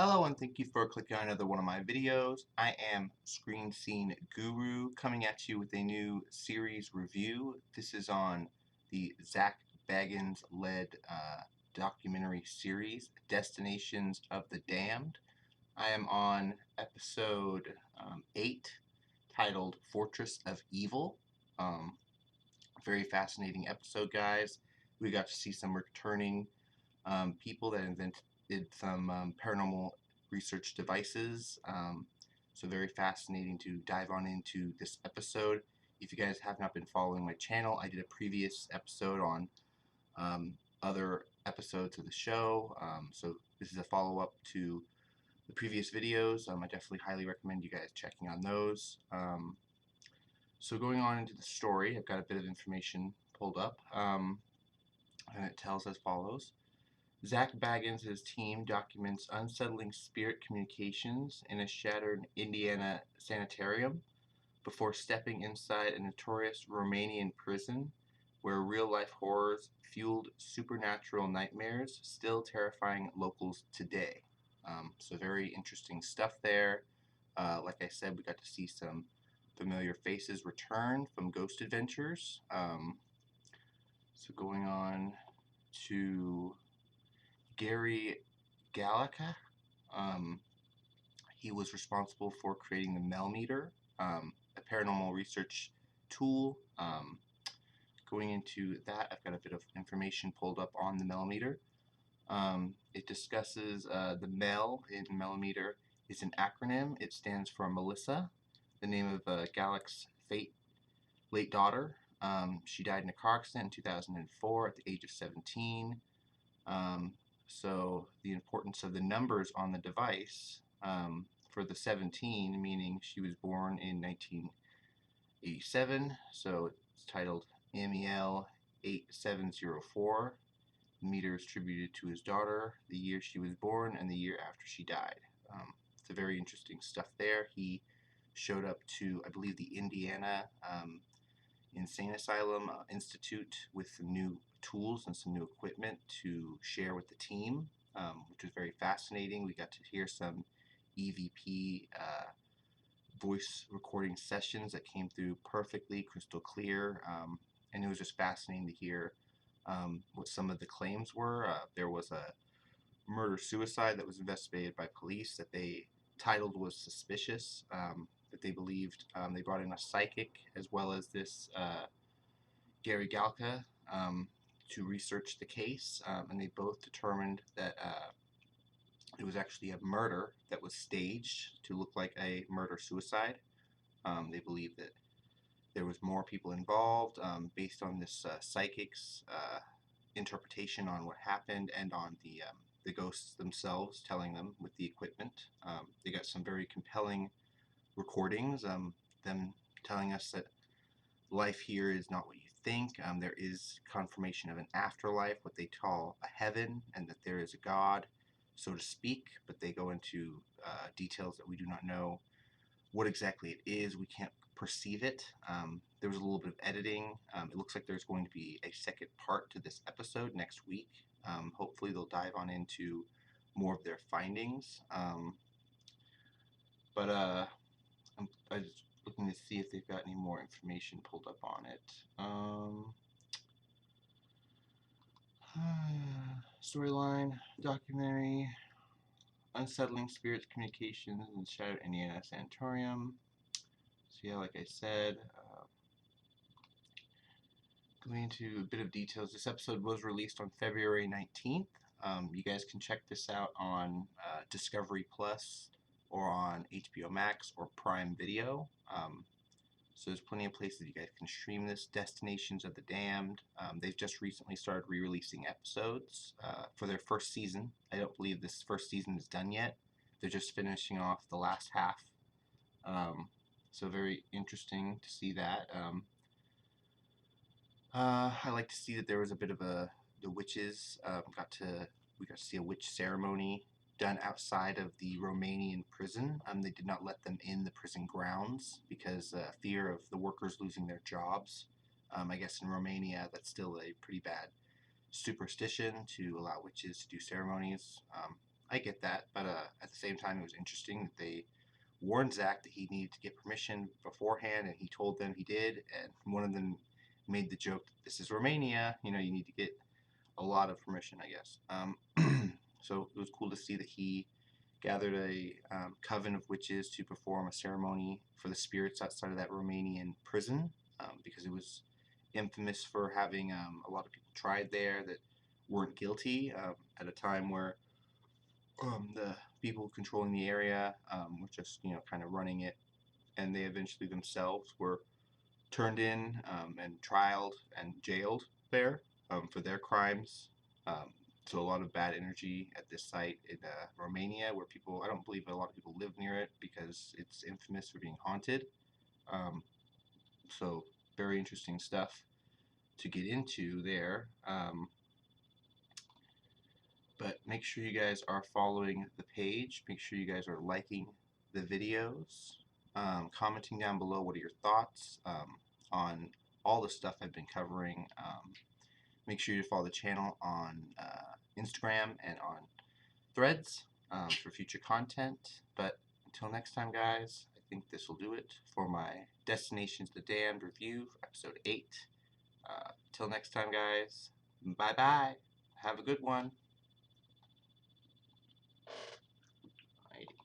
Hello and thank you for clicking on another one of my videos. I am Screen Scene Guru coming at you with a new series review. This is on the Zach Baggins led documentary series, Destinations of the Damned. I am on episode 8, titled Fortress of Evil. Very fascinating episode, guys. We got to see some returning people that invented some paranormal research devices. So very fascinating to dive on into this episode. If you guys have not been following my channel, I did a previous episode on other episodes of the show. So this is a follow-up to the previous videos. I definitely highly recommend you guys checking on those. So going on into the story, I've got a bit of information pulled up, and it tells as follows. Zach Baggins and his team documents unsettling spirit communications in a shattered Indiana sanitarium before stepping inside a notorious Romanian prison where real-life horrors fueled supernatural nightmares, still terrifying locals today. So very interesting stuff there. Like I said, we got to see some familiar faces return from Ghost Adventures. So going on to Gary Gallica. Um, he was responsible for creating the Mel Meter, a paranormal research tool. Going into that, I've got a bit of information pulled up on the Mel Meter. It discusses the Mel in Mel Meter is an acronym. It stands for Melissa, the name of Gallic's late daughter. She died in a car accident in 2004 at the age of 17. So the importance of the numbers on the device, for the 17, meaning she was born in 1987, so it's titled MEL 8704. The meter is attributed to his daughter, the year she was born, and the year after she died. It's a very interesting stuff there. He showed up to, I believe, the Indiana Insane Asylum Institute with some new tools and some new equipment to share with the team, which was very fascinating. We got to hear some EVP voice recording sessions that came through perfectly, crystal clear, and it was just fascinating to hear what some of the claims were. There was a murder-suicide that was investigated by police that they titled was suspicious, that they believed. They brought in a psychic as well as this Gary Galka to research the case, and they both determined that it was actually a murder that was staged to look like a murder-suicide. They believe that there was more people involved based on this psychic's interpretation on what happened and on the ghosts themselves telling them with the equipment. They got some very compelling recordings, them telling us that life here is not what you think. There is confirmation of an afterlife, what they call a heaven, and that there is a God, so to speak, but they go into details that we do not know what exactly it is. We can't perceive it. There was a little bit of editing. It looks like there's going to be a second part to this episode next week. Hopefully they'll dive on into more of their findings. But I was looking to see if they've got any more information pulled up on it. Storyline, documentary, unsettling spirits communications in Shattered Indiana Sanatorium. So yeah, like I said, going into a bit of details, this episode was released on February 19th. You guys can check this out on Discovery Plus or on HBO Max or Prime Video. So there's plenty of places you guys can stream this. Destinations of the Damned. They've just recently started re-releasing episodes for their first season. I don't believe this first season is done yet. They're just finishing off the last half. So very interesting to see that. I like to see that there was a bit of the witches. We got to see a witch ceremony done outside of the Romanian prison. They did not let them in the prison grounds because fear of the workers losing their jobs. I guess in Romania that's still a pretty bad superstition to allow witches to do ceremonies. I get that, but at the same time, it was interesting that they warned Zach that he needed to get permission beforehand, and he told them he did. And one of them made the joke that this is Romania, you know, you need to get a lot of permission, I guess. So it was cool to see that he gathered a coven of witches to perform a ceremony for the spirits outside of that Romanian prison, because it was infamous for having a lot of people tried there that weren't guilty, at a time where the people controlling the area were just, you know, kind of running it, and they eventually themselves were turned in and trialed and jailed there for their crimes. Um, so a lot of bad energy at this site in Romania, where people, I don't believe a lot of people live near it because it's infamous for being haunted. Um, so very interesting stuff to get into there. But make sure you guys are following the page. Make sure you guys are liking the videos, commenting down below what are your thoughts on all the stuff I've been covering. Make sure you follow the channel on Instagram and on Threads for future content. But until next time, guys, I think this will do it for my Destinations the Damned review for episode 8. Till next time, guys, bye-bye. Have a good one.